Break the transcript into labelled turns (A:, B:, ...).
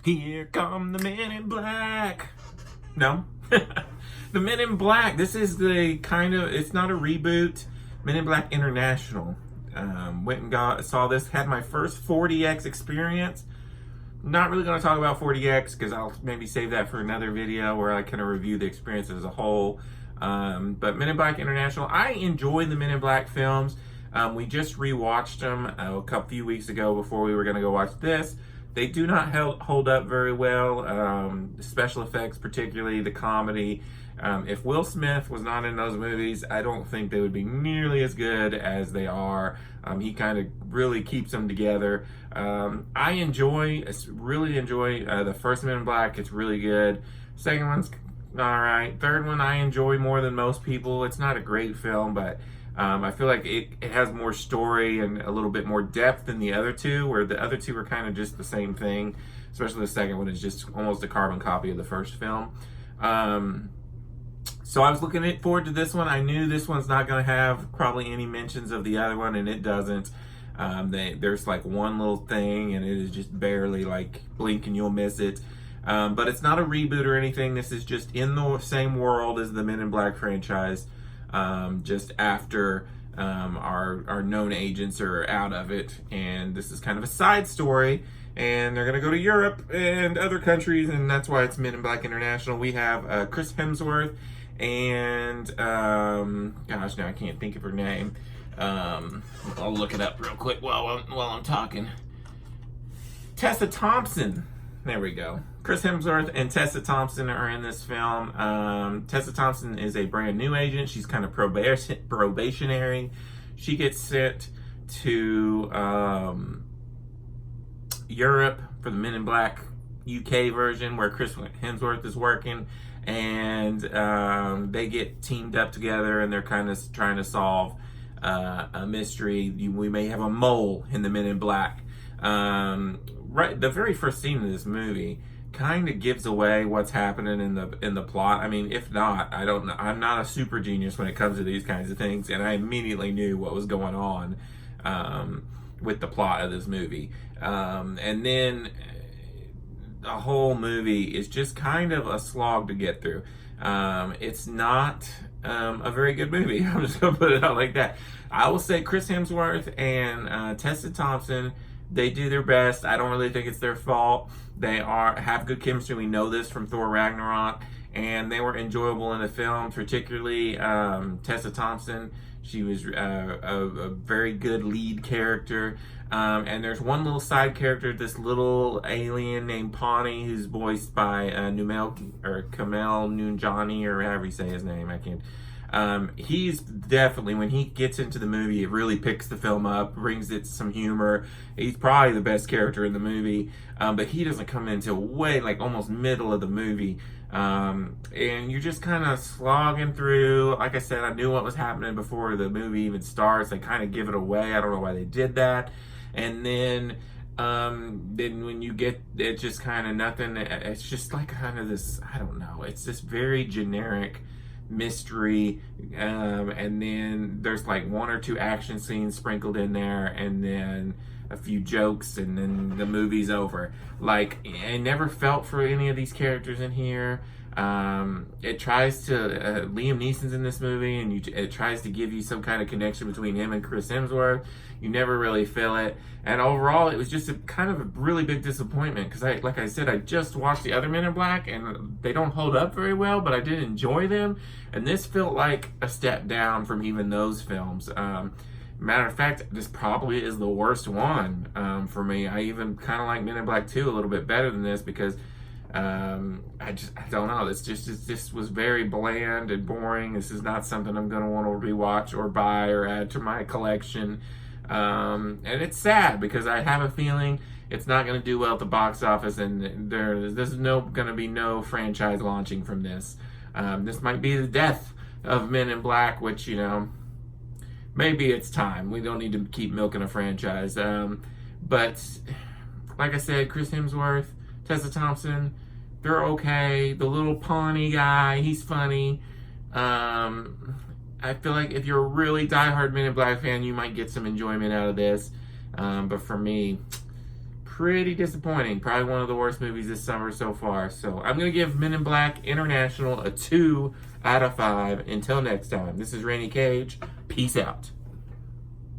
A: Here come the Men in Black. No? The Men in Black. This is the kind of, it's not a reboot. Men in Black International. Went and saw this. Had my first 4DX experience. Not really going to talk about 4DX because I'll maybe save that for another video where I kind of review the experience as a whole. But Men in Black International, I enjoy the Men in Black films. We just rewatched them a few weeks ago before we were going to go watch this. They do not hold up very well. The special effects, particularly the comedy. If Will Smith was not in those movies, I don't think they would be nearly as good as they are. He kind of really keeps them together. I really enjoy the first Men in Black. It's really good. Second one's all right. Third one I enjoy more than most people. It's not a great film, but I feel like it has more story and a little bit more depth than the other two, where the other two are kind of just the same thing. Especially the second one is just almost a carbon copy of the first film. So I was looking forward to this one. I knew this one's not going to have probably any mentions of the other one, and it doesn't. There's like one little thing, and it is just barely like blink and you'll miss it. But it's not a reboot or anything. This is just in the same world as the Men in Black franchise. Just after our known agents are out of it, and this is kind of a side story, and they're gonna go to Europe and other countries, and that's why it's Men in Black International. We have Chris Hemsworth and gosh, now I can't think of her name. I'll look it up real quick while I'm talking. Tessa Thompson. There we go. Chris Hemsworth and Tessa Thompson are in this film. Tessa Thompson is a brand new agent. She's kind of probationary. She gets sent to Europe for the Men in Black UK version, where Chris Hemsworth is working, and they get teamed up together, and they're kind of trying to solve a mystery. We may have a mole in the Men in Black. Right, the very first scene of this movie kind of gives away what's happening in the plot. I mean, if not, I don't know. I'm not a super genius when it comes to these kinds of things, and I immediately knew what was going on with the plot of this movie. And then the whole movie is just kind of a slog to get through. It's not a very good movie. I'm just gonna put it out like that. I will say Chris Hemsworth and Tessa Thompson, they do their best. I don't really think it's their fault. They have good chemistry. We know this from Thor Ragnarok, and they were enjoyable in the film, particularly Tessa Thompson. She was a very good lead character. And there's one little side character, this little alien named Pawnee, who's voiced by Kamel Nunjani, or however you say his name. I can't. He's definitely, when he gets into the movie, it really picks the film up, brings it some humor. He's probably the best character in the movie, but he doesn't come into way, like almost middle of the movie. And you're just kind of slogging through. Like I said, I knew what was happening before the movie even starts. They kind of give it away. I don't know why they did that. And then when you get it, just kind of nothing. It's just like kind of this, I don't know. It's this very generic mystery, and then there's like one or two action scenes sprinkled in there, and then a few jokes, and then the movie's over. Like, I never felt for any of these characters in here. It tries to Liam Neeson's in this movie, and it tries to give you some kind of connection between him and Chris Hemsworth. You never really feel it, and overall it was just a kind of a really big disappointment, because like I said, I just watched the other Men in Black, and they don't hold up very well, but I did enjoy them, and this felt like a step down from even those films. Matter of fact, this probably is the worst one for me. I even kind of like Men in Black 2 a little bit better than this, because I don't know. This was very bland and boring. This is not something I'm going to want to rewatch or buy or add to my collection. And it's sad, because I have a feeling it's not going to do well at the box office, and there's going to be no franchise launching from this. This might be the death of Men in Black, which, you know, maybe it's time. We don't need to keep milking a franchise. But like I said, Chris Hemsworth, Tessa Thompson, they're okay. The little Pawnee guy, he's funny. I feel like if you're a really diehard Men in Black fan, you might get some enjoyment out of this. But for me, pretty disappointing. Probably one of the worst movies this summer so far. So I'm going to give Men in Black International a 2 out of 5. Until next time, this is Randy Cage. Peace out.